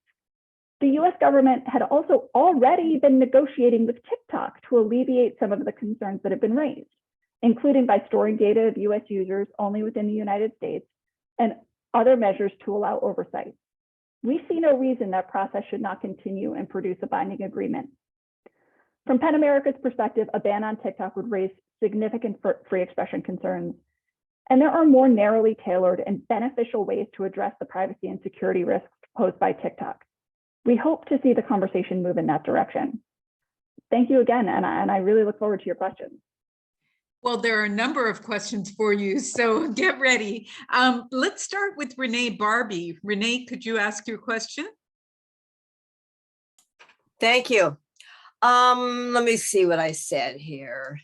The US government had also already been negotiating with TikTok to alleviate some of the concerns that have been raised, including by storing data of US users only within the United States and other measures to allow oversight. We see no reason that process should not continue and produce a binding agreement. From PEN America's perspective, a ban on TikTok would raise significant free expression concerns, and there are more narrowly tailored and beneficial ways to address the privacy and security risks posed by TikTok. We hope to see the conversation move in that direction. Thank you again, and I really look forward to your questions. Well, there are a number of questions for you, so get ready. Let's start with Renee Barbie. Renee, could you ask your question? Thank you. Let me see what I said here.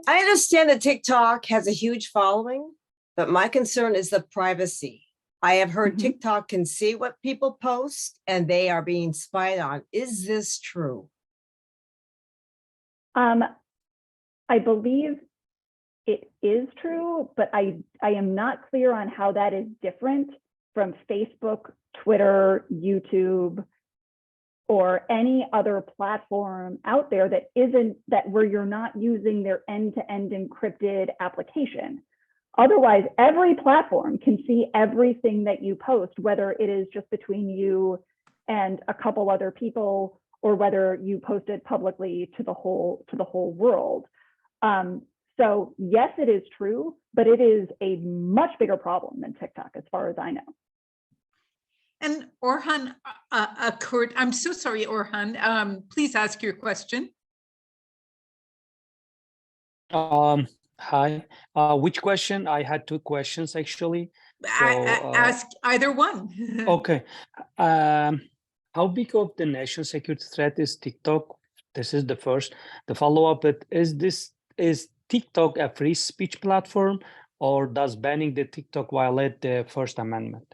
I understand that TikTok has a huge following, but my concern is the privacy. I have heard TikTok can see what people post and they are being spied on. Is this true? I believe it is true, but I am not clear on how that is different from Facebook, Twitter, YouTube, or any other platform out there that isn't that where you're not using their end-to-end encrypted application. Otherwise, every platform can see everything that you post, whether it is just between you and a couple other people, or whether you post it publicly to the whole world. So yes, it is true, but it is a much bigger problem than TikTok, as far as I know. And Orhan, Kurt, I'm so sorry, Orhan. Please ask your question. Hi. Which question? I had two questions actually. Ask either one. Okay. How big of the national security threat is TikTok? This is the first. The follow-up is TikTok a free speech platform, or does banning the TikTok violate the First Amendment?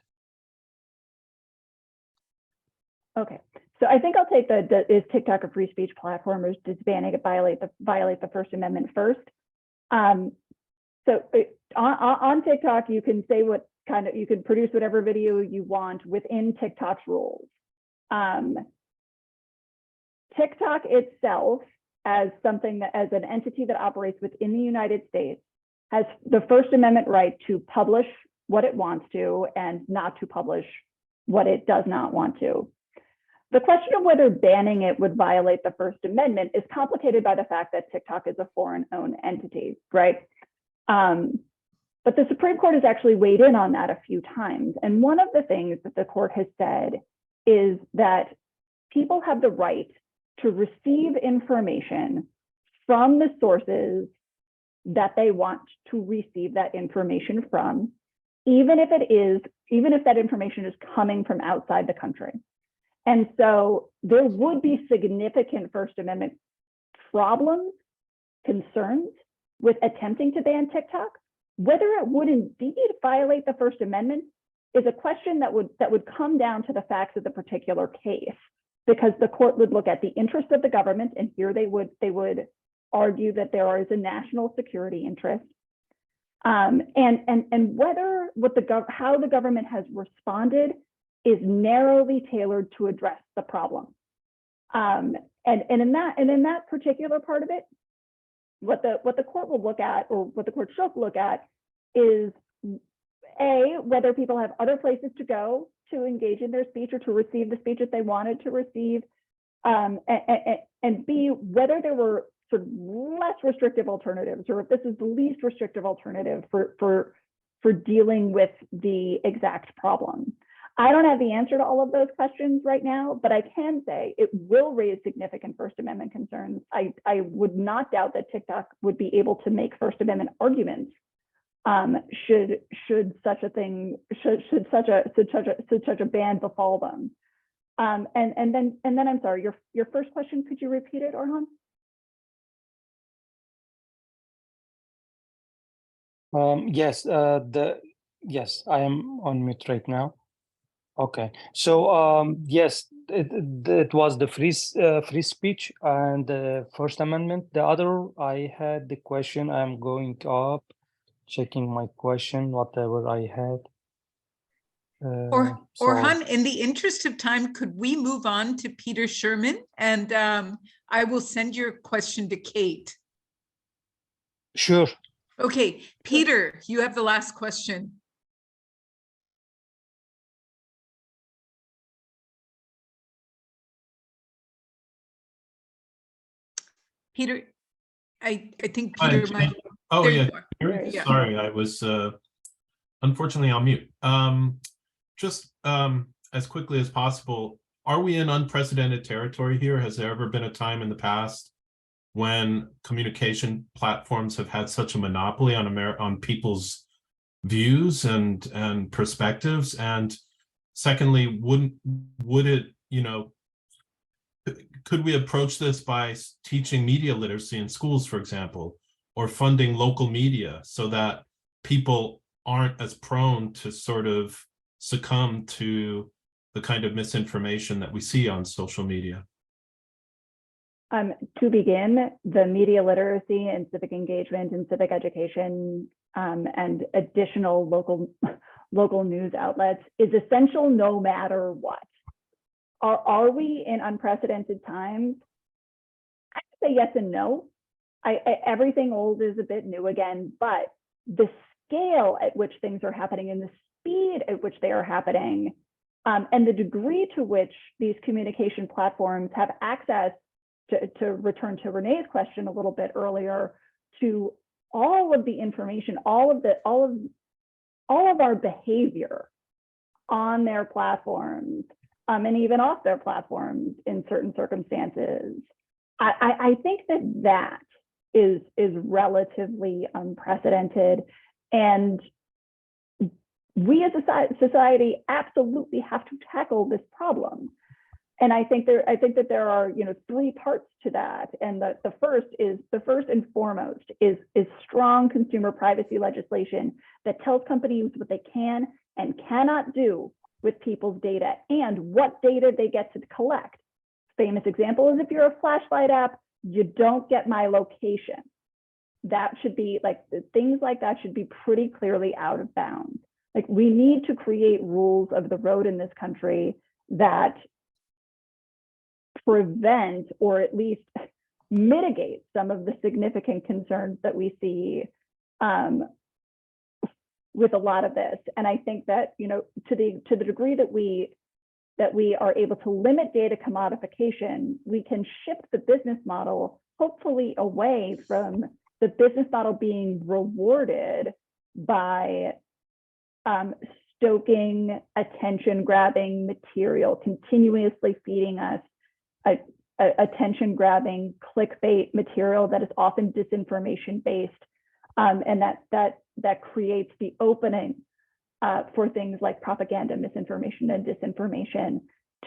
Okay, so I think I'll take is TikTok a free speech platform, or does banning it violate the First Amendment first? So on TikTok, you can say you can produce whatever video you want within TikTok's rules. TikTok itself, as an entity that operates within the United States, has the First Amendment right to publish what it wants to and not to publish what it does not want to. The question of whether banning it would violate the First Amendment is complicated by the fact that TikTok is a foreign-owned entity, right? But the Supreme Court has actually weighed in on that a few times. And one of the things that the court has said is that people have the right to receive information from the sources that they want to receive that information from, even if that information is coming from outside the country. And so there would be significant First Amendment problems, concerns with attempting to ban TikTok. Whether it would indeed violate the First Amendment is a question that would come down to the facts of the particular case, because the court would look at the interests of the government, and here they would argue that there is a national security interest, and whether how the government has responded is narrowly tailored to address the problem. And in that particular part of it, what the court will look at, or what the court should look at, is whether people have other places to go to engage in their speech or to receive the speech that they wanted to receive, and B, whether there were sort of less restrictive alternatives, or if this is the least restrictive alternative for dealing with the exact problem. I don't have the answer to all of those questions right now, but I can say it will raise significant First Amendment concerns. I would not doubt that TikTok would be able to make First Amendment arguments should such a ban befall them. And then I'm sorry, your first question, could you repeat it, Orhan? Yes, yes, I am on mute right now. Okay, so yes, it was the free speech and the First Amendment. The other, I had the question. I'm going up, checking my question, whatever I had. Orhan, in the interest of time, could we move on to Peter Sherman? And I will send your question to Kate. Sure. Okay, Peter, you have the last question. Peter, I think Peter might. Oh, yeah. Yeah. Sorry, I was unfortunately on mute. Just as quickly as possible, are we in unprecedented territory here? Has there ever been a time in the past when communication platforms have had such a monopoly on people's views and perspectives? And secondly, would it, could we approach this by teaching media literacy in schools, for example, or funding local media so that people aren't as prone to sort of succumb to the kind of misinformation that we see on social media? To begin, the media literacy and civic engagement and civic education and additional local news outlets is essential no matter what. Are we in unprecedented times? I would say yes and no. Everything old is a bit new again, but the scale at which things are happening and the speed at which they are happening, and the degree to which these communication platforms have access to return to Renee's question a little bit earlier, to all of the information, all of our behavior on their platforms, and even off their platforms in certain circumstances. I think that is relatively unprecedented, and we as a society absolutely have to tackle this problem. And I think that there are, three parts to that. And the first and foremost is strong consumer privacy legislation that tells companies what they can and cannot do with people's data and what data they get to collect. Famous example is if you're a flashlight app, you don't get my location. That should be things like that should be pretty clearly out of bounds. Like, we need to create rules of the road in this country that prevent or at least mitigate some of the significant concerns that we see with a lot of this. And I think that, to the degree that we are able to limit data commodification, we can shift the business model hopefully away from the business model being rewarded by stoking attention-grabbing material, continuously feeding us attention-grabbing clickbait material that is often disinformation-based, and that creates the opening for things like propaganda, misinformation, and disinformation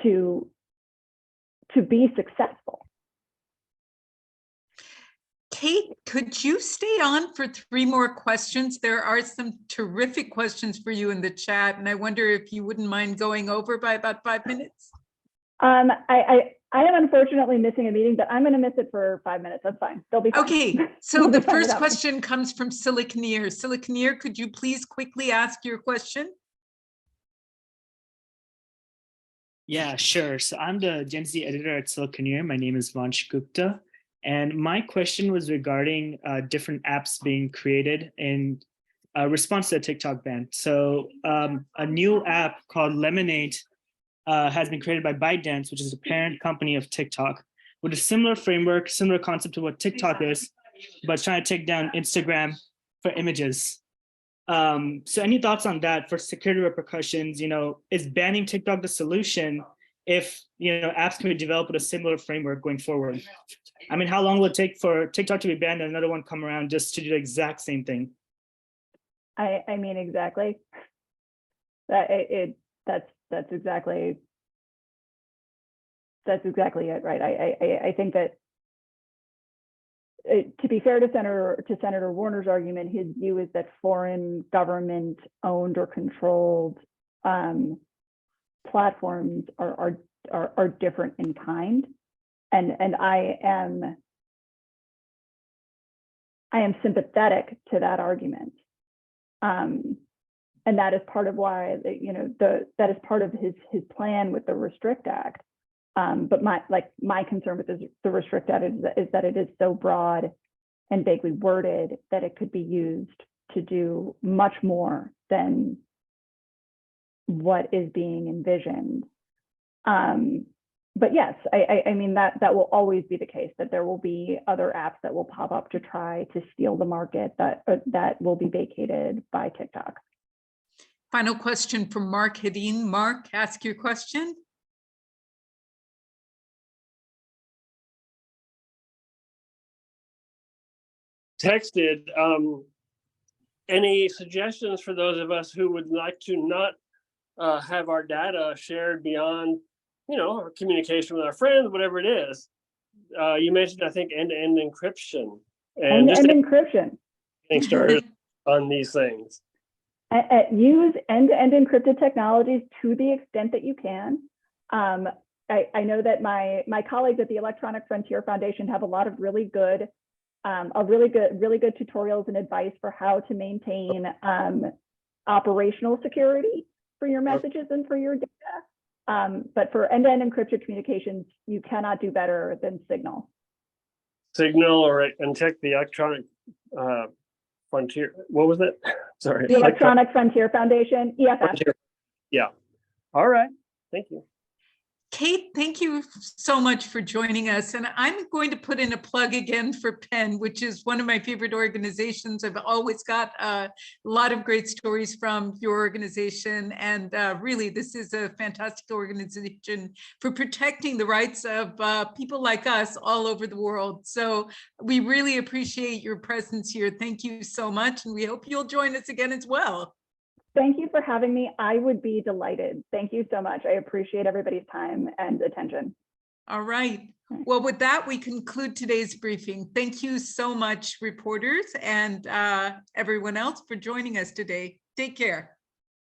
to be successful. Kate, could you stay on for 3 more questions? There are some terrific questions for you in the chat, and I wonder if you wouldn't mind going over by about 5 minutes. I am unfortunately missing a meeting, but I'm going to miss it for 5 minutes. That's fine. They'll be fine. Okay, so the first question comes from Siliconeer. Siliconeer, could you please quickly ask your question? Yeah, sure. So I'm the Gen Z editor at Siliconeer. My name is Vansh Gupta. And my question was regarding different apps being created in response to the TikTok ban. So a new app called Lemonade has been created by ByteDance, which is the parent company of TikTok, with a similar framework, similar concept to what TikTok is, but trying to take down Instagram for images. So any thoughts on that for security repercussions? Is banning TikTok the solution if apps can be developed with a similar framework going forward? I mean, how long will it take for TikTok to be banned and another one come around just to do the exact same thing? I mean, exactly. That's exactly it, right? I think that to be fair to Senator Warner's argument, his view is that foreign government owned or controlled platforms are different in kind, and I am sympathetic to that argument. And that is part of why, that is part of his plan with the Restrict Act. But my concern with the Restrict Act is that it is so broad and vaguely worded that it could be used to do much more than what is being envisioned. But yes, I mean, that will always be the case, that there will be other apps that will pop up to try to steal the market that will be vacated by TikTok. Final question from Mark Hedin. Mark, ask your question. Texted. Any suggestions for those of us who would like to not have our data shared beyond, our communication with our friends, whatever it is? You mentioned, I think, end-to-end encryption. And end-to-end encryption. Getting started on these things. Use end-to-end encrypted technologies to the extent that you can. I know that my colleagues at the Electronic Frontier Foundation have a lot of really good tutorials and advice for how to maintain operational security for your messages and for your data. But for end-to-end encrypted communications, you cannot do better than Signal. Signal, and check the Electronic Frontier. What was that? Sorry. The Electronic Frontier Foundation, EFF. Yeah. All right. Thank you. Kate, thank you so much for joining us. And I'm going to put in a plug again for PEN, which is one of my favorite organizations. I've always got a lot of great stories from your organization. And really, this is a fantastic organization for protecting the rights of people like us all over the world. So we really appreciate your presence here. Thank you so much. And we hope you'll join us again as well. Thank you for having me. I would be delighted. Thank you so much. I appreciate everybody's time and attention. All right. Well, with that, we conclude today's briefing. Thank you so much, reporters and everyone else for joining us today. Take care.